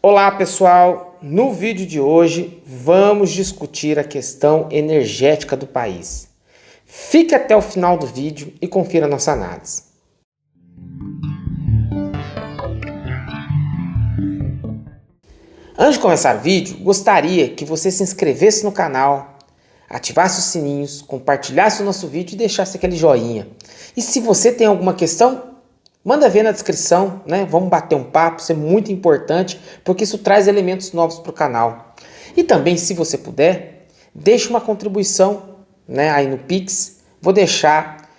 Olá pessoal, no vídeo de hoje vamos discutir a questão energética do país. Fique até o final do vídeo e confira nossa análise. Antes de começar o vídeo, gostaria que você se inscrevesse no canal, ativasse os sininhos, compartilhasse o nosso vídeo e deixasse aquele joinha. E se você tem alguma questão, manda ver na descrição, né? Vamos bater um papo, isso é muito importante, porque isso traz elementos novos para o canal. E também, se você puder, deixe uma contribuição, né, aí no Pix. Vou deixar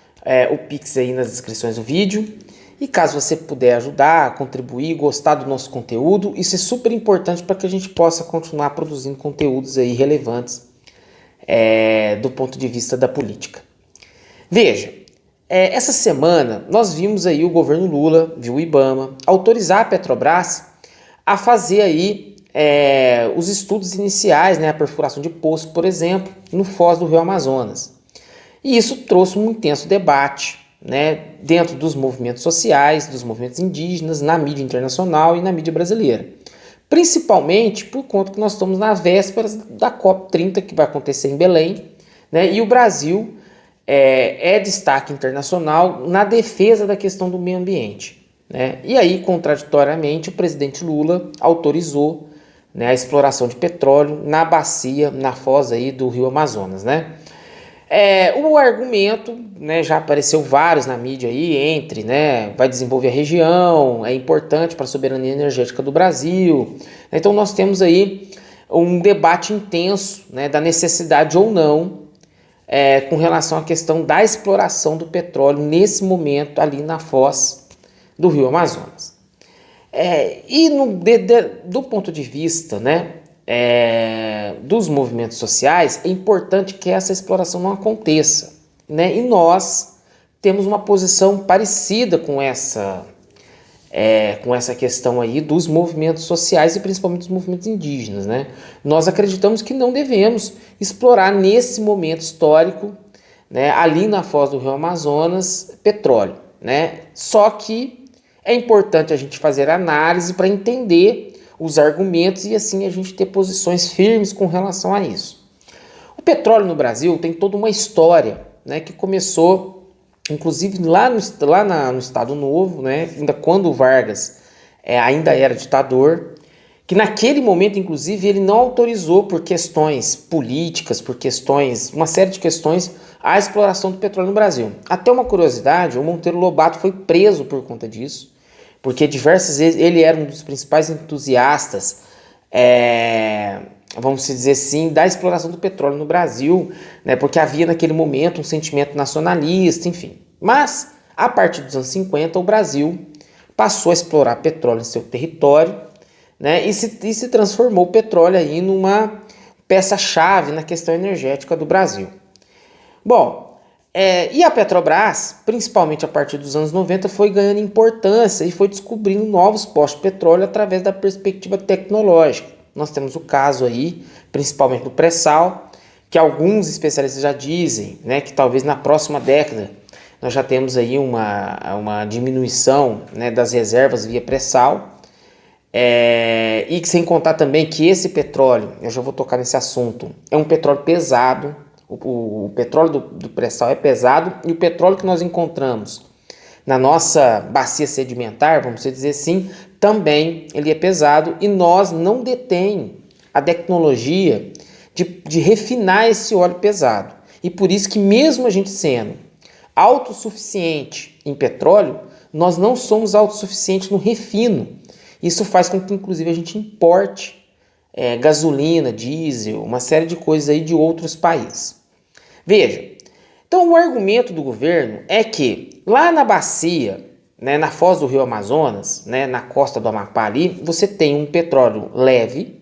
o Pix aí nas descrições do vídeo. E caso você puder ajudar, contribuir, gostar do nosso conteúdo, isso é super importante para que a gente possa continuar produzindo conteúdos aí relevantes do ponto de vista da política. Veja, essa semana nós vimos aí o governo Lula, viu o IBAMA, autorizar a Petrobras a fazer aí os estudos iniciais, né, a perfuração de poço, por exemplo, no foz do Rio Amazonas. E isso trouxe um intenso debate, né, dentro dos movimentos sociais, dos movimentos indígenas, na mídia internacional e na mídia brasileira. Principalmente por conta que nós estamos nas vésperas da COP30, que vai acontecer em Belém, né, e o Brasil é destaque internacional na defesa da questão do meio ambiente, né? E aí, contraditoriamente, o presidente Lula autorizou, né, a exploração de petróleo na bacia, na foz aí do Rio Amazonas, né? O argumento, né, já apareceu vários na mídia aí, né, vai desenvolver a região, é importante para a soberania energética do Brasil. Então nós temos aí um debate intenso, né, da necessidade ou não com relação à questão da exploração do petróleo nesse momento ali na foz do Rio Amazonas. Do ponto de vista, né, dos movimentos sociais, é importante que essa exploração não aconteça, né? E nós temos uma posição parecida com essa questão aí dos movimentos sociais e principalmente dos movimentos indígenas, né? Nós acreditamos que não devemos explorar nesse momento histórico, né, ali na foz do Rio Amazonas, petróleo, né? Só que é importante a gente fazer análise para entender os argumentos e assim a gente ter posições firmes com relação a isso. O petróleo no Brasil tem toda uma história, né, que começou inclusive lá no Estado Novo, né, ainda quando o Vargas ainda era ditador, que naquele momento, inclusive, ele não autorizou por questões políticas, uma série de questões, a exploração do petróleo no Brasil. Até uma curiosidade, o Monteiro Lobato foi preso por conta disso, porque diversas vezes ele era um dos principais entusiastas, vamos dizer assim, da exploração do petróleo no Brasil, né, porque havia naquele momento um sentimento nacionalista, enfim. Mas, a partir dos anos 50, o Brasil passou a explorar petróleo em seu território, né, e se transformou o petróleo aí numa peça-chave na questão energética do Brasil. Bom, e a Petrobras, principalmente a partir dos anos 90, foi ganhando importância e foi descobrindo novos postos de petróleo através da perspectiva tecnológica. Nós temos o caso aí, principalmente do pré-sal, que alguns especialistas já dizem, né, que talvez na próxima década nós já temos aí uma diminuição, né, das reservas via pré-sal, e sem contar também que esse petróleo, eu já vou tocar nesse assunto, é um petróleo pesado. O petróleo do pré-sal é pesado e o petróleo que nós encontramos na nossa bacia sedimentar, vamos dizer assim, também ele é pesado e nós não detém a tecnologia de refinar esse óleo pesado. E por isso que mesmo a gente sendo autossuficiente em petróleo, nós não somos autossuficientes no refino. Isso faz com que inclusive a gente importe gasolina, diesel, uma série de coisas aí de outros países. Veja, então o argumento do governo é que lá na bacia, né, na foz do Rio Amazonas, né, na costa do Amapá ali, você tem um petróleo leve,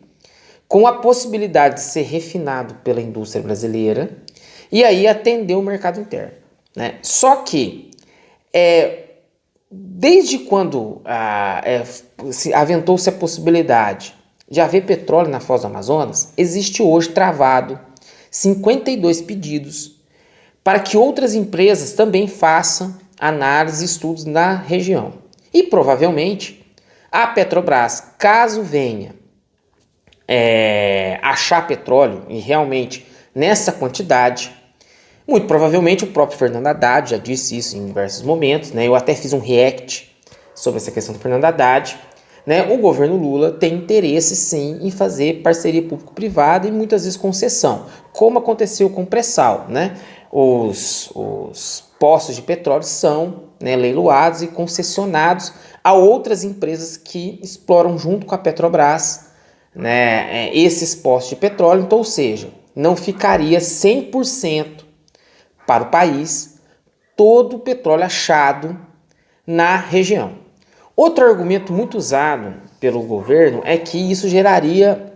com a possibilidade de ser refinado pela indústria brasileira e aí atender o mercado interno, né? Só que, desde quando aventou-se a possibilidade de haver petróleo na foz do Amazonas, existe hoje travado 52 pedidos para que outras empresas também façam análise e estudos na região. E provavelmente A Petrobras, caso venha achar petróleo, e realmente nessa quantidade, muito provavelmente o próprio Fernando Haddad já disse isso em diversos momentos, né? Eu até fiz um react sobre essa questão do Fernando Haddad, né? O governo Lula tem interesse sim em fazer parceria público-privada e muitas vezes concessão, como aconteceu com o pré-sal, né? Os postos de petróleo são, né, leiloados e concessionados a outras empresas que exploram junto com a Petrobras, né, esses postos de petróleo. Então, ou seja, não ficaria 100% para o país todo o petróleo achado na região. Outro argumento muito usado pelo governo é que isso geraria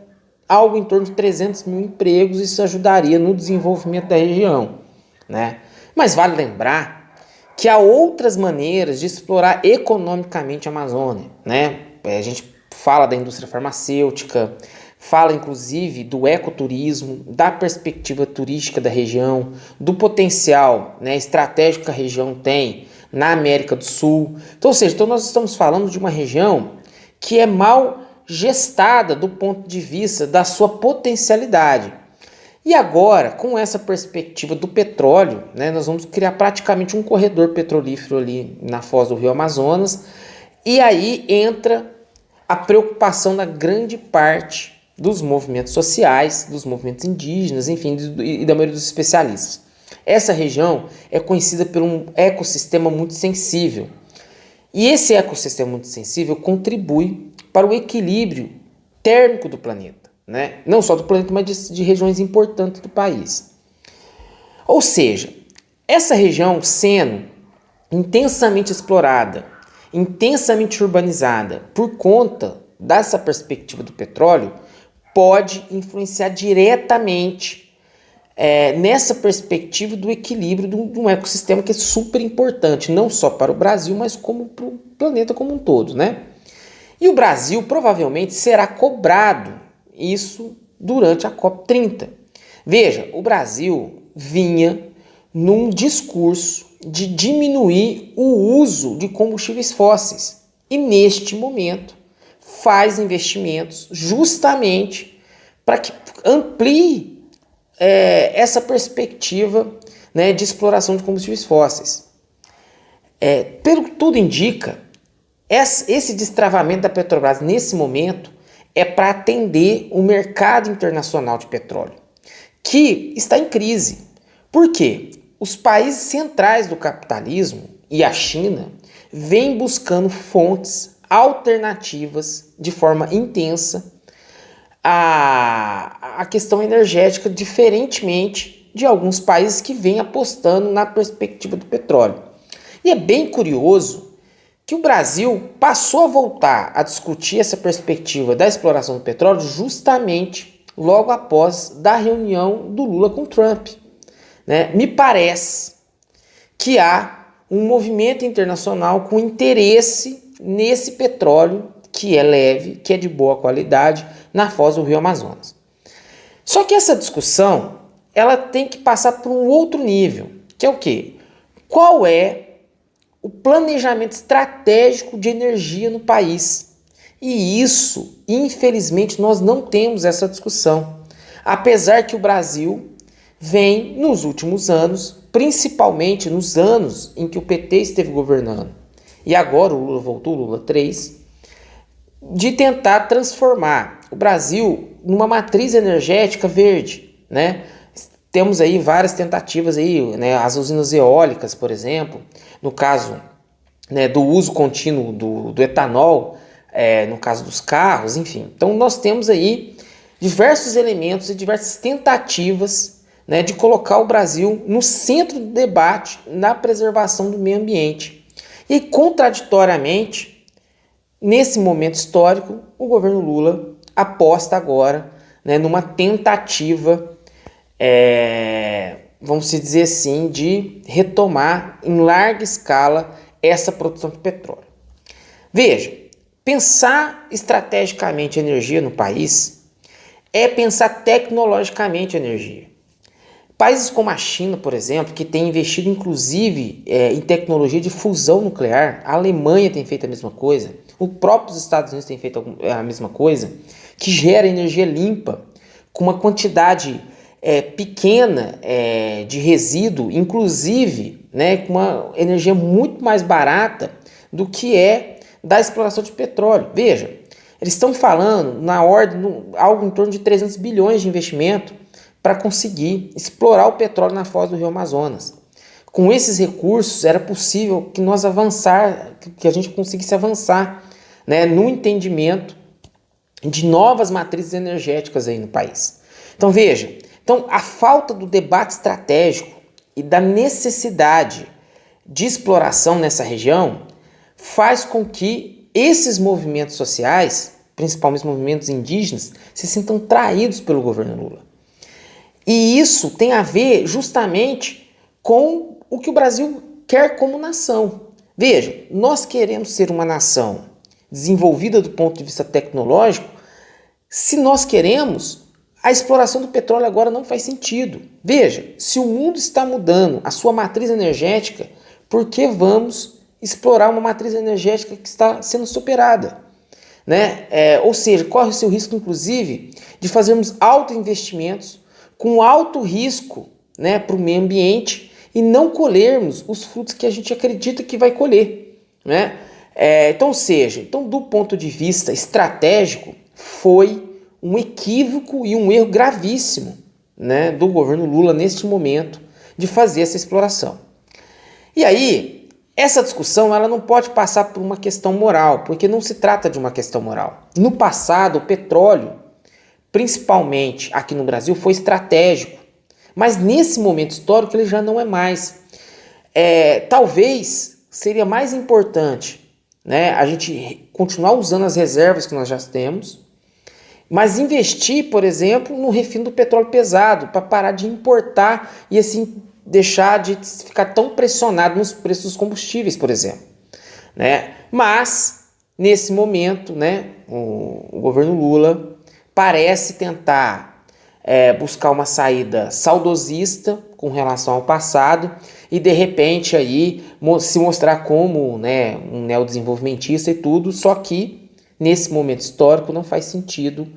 algo em torno de 300 mil empregos e isso ajudaria no desenvolvimento da região, né? Mas vale lembrar que há outras maneiras de explorar economicamente a Amazônia, né? A gente fala da indústria farmacêutica, fala inclusive do ecoturismo, da perspectiva turística da região, do potencial, né, estratégico que a região tem na América do Sul. Então, ou seja, nós estamos falando de uma região que é mal gestada do ponto de vista da sua potencialidade. E agora, com essa perspectiva do petróleo, né, nós vamos criar praticamente um corredor petrolífero ali na foz do Rio Amazonas, e aí entra a preocupação da grande parte dos movimentos sociais, dos movimentos indígenas, enfim, e da maioria dos especialistas. Essa região é conhecida por um ecossistema muito sensível. E esse ecossistema muito sensível contribui para o equilíbrio térmico do planeta, né? Não só do planeta, mas de regiões importantes do país. Ou seja, essa região sendo intensamente explorada, intensamente urbanizada por conta dessa perspectiva do petróleo, pode influenciar diretamente nessa perspectiva do equilíbrio de um ecossistema que é super importante, não só para o Brasil, mas como para o planeta como um todo, né? E o Brasil provavelmente será cobrado isso durante a COP30. Veja, o Brasil vinha num discurso de diminuir o uso de combustíveis fósseis e neste momento faz investimentos justamente para que amplie essa perspectiva, né, de exploração de combustíveis fósseis. Pelo que tudo indica, esse destravamento da Petrobras nesse momento é para atender o mercado internacional de petróleo, que está em crise. Por quê? Os países centrais do capitalismo e a China vêm buscando fontes alternativas de forma intensa a questão energética, diferentemente de alguns países que vêm apostando na perspectiva do petróleo. E é bem curioso que o Brasil passou a voltar a discutir essa perspectiva da exploração do petróleo justamente logo após da reunião do Lula com Trump, né? Me parece que há um movimento internacional com interesse nesse petróleo que é leve, que é de boa qualidade, na foz do Rio Amazonas. Só que essa discussão, ela tem que passar por um outro nível, que é o quê? Qual é o planejamento estratégico de energia no país? E isso, infelizmente, nós não temos essa discussão. Apesar que o Brasil vem, nos últimos anos, principalmente nos anos em que o PT esteve governando, e agora o Lula voltou, o Lula 3, de tentar transformar o Brasil numa matriz energética verde, né? Temos aí várias tentativas aí, né? As usinas eólicas, por exemplo, no caso, né, do uso contínuo do etanol, no caso dos carros, enfim. Então nós temos aí diversos elementos e diversas tentativas, né, de colocar o Brasil no centro do debate na preservação do meio ambiente. E contraditoriamente, nesse momento histórico, o governo Lula aposta agora, né, numa tentativa, vamos dizer assim, de retomar em larga escala essa produção de petróleo. Veja, pensar estrategicamente a energia no país é pensar tecnologicamente a energia. Países como a China, por exemplo, que tem investido inclusive em tecnologia de fusão nuclear, a Alemanha tem feito a mesma coisa, os próprios Estados Unidos têm feito a mesma coisa, que gera energia limpa com uma quantidade pequena de resíduo, inclusive, né, com uma energia muito mais barata do que é da exploração de petróleo. Veja, eles estão falando na ordem, algo em torno de 300 bilhões de investimento para conseguir explorar o petróleo na foz do Rio Amazonas. Com esses recursos era possível que que a gente conseguisse avançar, né, no entendimento de novas matrizes energéticas aí no país. Então veja, a falta do debate estratégico e da necessidade de exploração nessa região faz com que esses movimentos sociais, principalmente os movimentos indígenas, se sintam traídos pelo governo Lula. E isso tem a ver justamente com o que o Brasil quer como nação. Veja, nós queremos ser uma nação desenvolvida do ponto de vista tecnológico. Se nós queremos, a exploração do petróleo agora não faz sentido. Veja, se o mundo está mudando a sua matriz energética, por que vamos explorar uma matriz energética que está sendo superada? Né? Ou seja, corre-se o risco, inclusive, de fazermos autoinvestimentos com alto risco, né, para o meio ambiente e não colhermos os frutos que a gente acredita que vai colher. Né? Então, do ponto de vista estratégico, foi um equívoco e um erro gravíssimo, né, do governo Lula neste momento de fazer essa exploração. E aí, essa discussão ela não pode passar por uma questão moral, porque não se trata de uma questão moral. No passado, o petróleo, principalmente aqui no Brasil, foi estratégico, mas nesse momento histórico ele já não é mais. Talvez seria mais importante, né, a gente continuar usando as reservas que nós já temos, mas investir, por exemplo, no refino do petróleo pesado, para parar de importar e assim deixar de ficar tão pressionado nos preços dos combustíveis, por exemplo. Né? Mas, nesse momento, né, o governo Lula parece tentar buscar uma saída saudosista com relação ao passado e, de repente, aí, se mostrar como, né, um neodesenvolvimentista e tudo, só que, nesse momento histórico, não faz sentido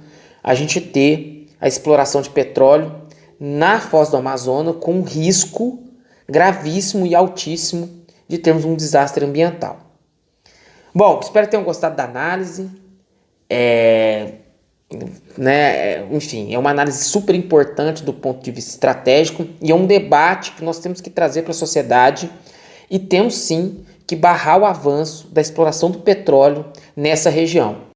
a gente ter a exploração de petróleo na foz do Amazonas com um risco gravíssimo e altíssimo de termos um desastre ambiental. Bom, espero que tenham gostado da análise. Enfim, é uma análise super importante do ponto de vista estratégico e é um debate que nós temos que trazer para a sociedade e temos sim que barrar o avanço da exploração do petróleo nessa região.